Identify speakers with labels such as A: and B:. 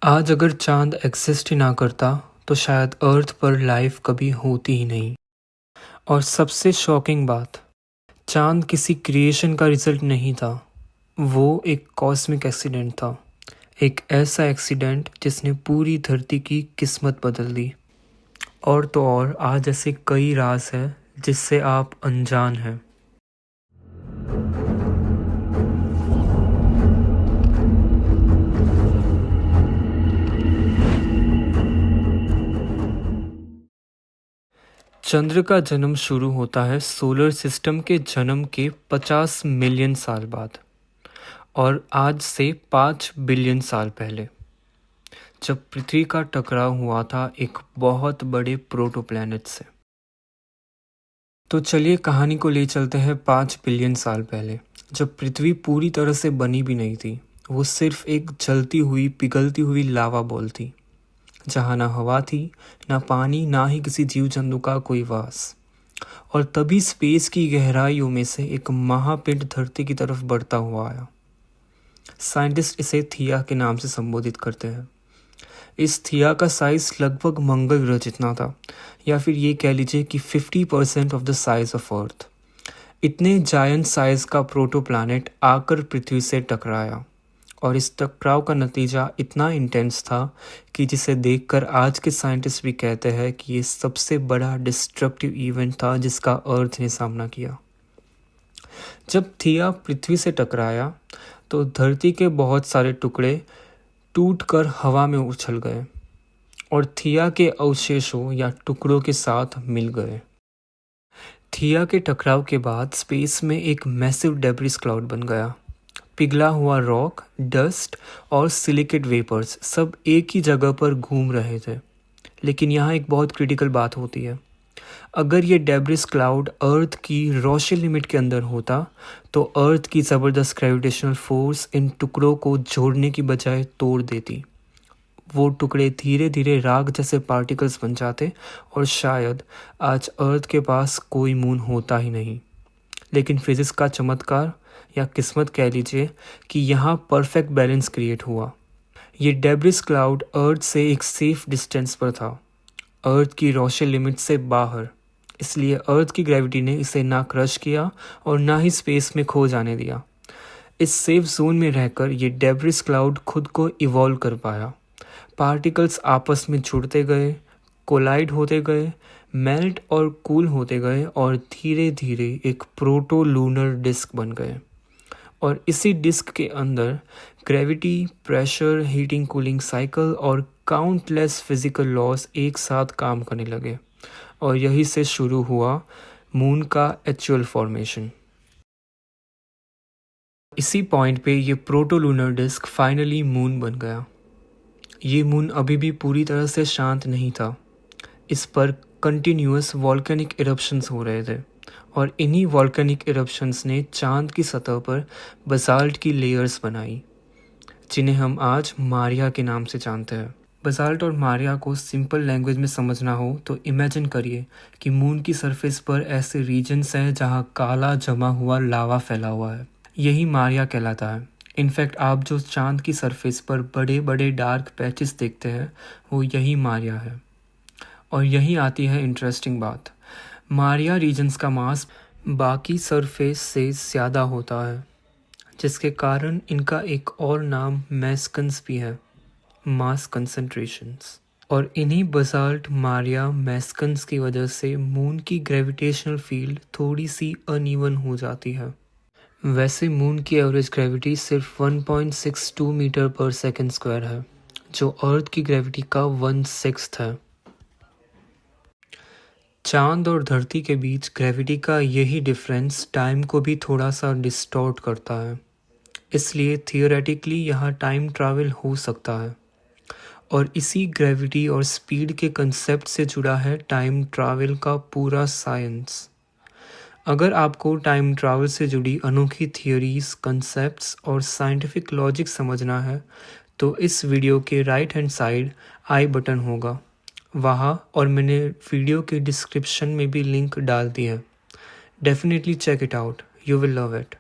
A: आज अगर चांद एग्जिस्ट ही ना करता तो शायद अर्थ पर लाइफ कभी होती ही नहीं। और सबसे शॉकिंग बात, चांद किसी क्रिएशन का रिजल्ट नहीं था। वो एक कॉस्मिक एक्सीडेंट था। एक ऐसा एक्सीडेंट जिसने पूरी धरती की किस्मत बदल दी। और तो और आज ऐसे कई राज हैं जिससे आप अनजान हैं। चंद्र का जन्म शुरू होता है सोलर सिस्टम के जन्म के 50 मिलियन साल बाद, और आज से 5 बिलियन साल पहले, जब पृथ्वी का टकराव हुआ था एक बहुत बड़े प्रोटोप्लैनेट से। तो चलिए कहानी को ले चलते हैं 5 बिलियन साल पहले, जब पृथ्वी पूरी तरह से बनी भी नहीं थी। वो सिर्फ एक जलती हुई पिघलती हुई लावा बॉल थी, जहाँ ना हवा थी, ना पानी, ना ही किसी जीव जंतु का कोई वास। और तभी स्पेस की गहराइयों में से एक महापिंड धरती की तरफ बढ़ता हुआ आया। साइंटिस्ट इसे थिया के नाम से संबोधित करते हैं। इस थिया का साइज लगभग मंगल ग्रह जितना था, या फिर ये कह लीजिए कि 50% of the size of earth. इतने जायंट साइज का प्रोटोप्लैनेट आकर पृथ्वी से टकराया, और इस टकराव का नतीजा इतना इंटेंस था कि जिसे देखकर आज के साइंटिस्ट भी कहते हैं कि ये सबसे बड़ा डिस्ट्रक्टिव इवेंट था जिसका अर्थ ने सामना किया। जब थिया पृथ्वी से टकराया तो धरती के बहुत सारे टुकड़े टूटकर हवा में उछल गए और थिया के अवशेषों या टुकड़ों के साथ मिल गए। थिया के टकराव के बाद स्पेस में एक मैसिव डेब्रिस क्लाउड बन गया। पिघला हुआ रॉक, डस्ट और सिलिकेट वेपर्स सब एक ही जगह पर घूम रहे थे। लेकिन यहाँ एक बहुत क्रिटिकल बात होती है। अगर ये डेब्रिस क्लाउड अर्थ की रोशनी लिमिट के अंदर होता तो अर्थ की ज़बरदस्त ग्रेविटेशनल फोर्स इन टुकड़ों को जोड़ने की बजाय तोड़ देती। वो टुकड़े धीरे धीरे राख जैसे पार्टिकल्स बन जाते और शायद आज अर्थ के पास कोई मून होता ही नहीं। लेकिन फिजिक्स का चमत्कार या किस्मत कह लीजिए कि यहाँ परफेक्ट बैलेंस क्रिएट हुआ। ये डेब्रिस क्लाउड अर्थ से एक सेफ डिस्टेंस पर था, अर्थ की रोशनी लिमिट से बाहर। इसलिए अर्थ की ग्रेविटी ने इसे ना क्रश किया और ना ही स्पेस में खो जाने दिया। इस सेफ जोन में रहकर ये डेब्रिस क्लाउड खुद को इवॉल्व कर पाया। पार्टिकल्स आपस में जुड़ते गए, कोलाइड होते गए, मेल्ट और कूल होते गए और धीरे धीरे एक प्रोटो लूनर डिस्क बन गए। और इसी डिस्क के अंदर gravity, pressure, heating, cooling cycle और काउंटलेस फिजिकल लॉज एक साथ काम करने लगे, और यही से शुरू हुआ मून का एक्चुअल फॉर्मेशन। इसी पॉइंट पे ये proto lunar disc finally moon बन गया। ये मून अभी भी पूरी तरह से शांत नहीं था। इस पर कंटिन्यूअस वॉल्केनिक इरप्शंस हो रहे थे, और इन्हीं वॉल्केनिक इरप्शंस ने चांद की सतह पर बसाल्ट की लेयर्स बनाई, जिन्हें हम आज मारिया के नाम से जानते हैं। बसाल्ट और मारिया को सिंपल लैंग्वेज में समझना हो तो इमेजिन करिए कि मून की सरफेस पर ऐसे रीजन्स हैं जहां काला जमा हुआ लावा फैला हुआ है। यही मारिया कहलाता है। इनफैक्ट आप जो चांद की सरफेस पर बड़े बड़े डार्क पैचेस देखते हैं वो यही मारिया है। और यहीं आती है इंटरेस्टिंग बात। मारिया रीजन्स का मास बाकी सरफेस से ज़्यादा होता है, जिसके कारण इनका एक और नाम मैस्कन्स भी है, मास कंसंट्रेशंस। और इन्हीं बसाल्ट, मारिया, मैस्कन्स की वजह से मून की ग्रेविटेशनल फील्ड थोड़ी सी अनइवन हो जाती है। वैसे मून की एवरेज ग्रेविटी सिर्फ 1.62 मीटर पर सेकंड स्क्वायर है, जो अर्थ की ग्रेविटी का 1/6 है। चांद और धरती के बीच ग्रेविटी का यही डिफरेंस टाइम को भी थोड़ा सा डिस्टॉर्ट करता है। इसलिए थियोरेटिकली यहाँ टाइम ट्रैवल हो सकता है। और इसी ग्रेविटी और स्पीड के कंसेप्ट से जुड़ा है टाइम ट्रैवल का पूरा साइंस। अगर आपको टाइम ट्रैवल से जुड़ी अनोखी थियोरीज, कंसेप्ट्स और साइंटिफिक लॉजिक समझना है तो इस वीडियो के right hand side I button होगा वहाँ, और मैंने वीडियो के डिस्क्रिप्शन में भी लिंक डाल दी है। Definitely check it out, you will love it.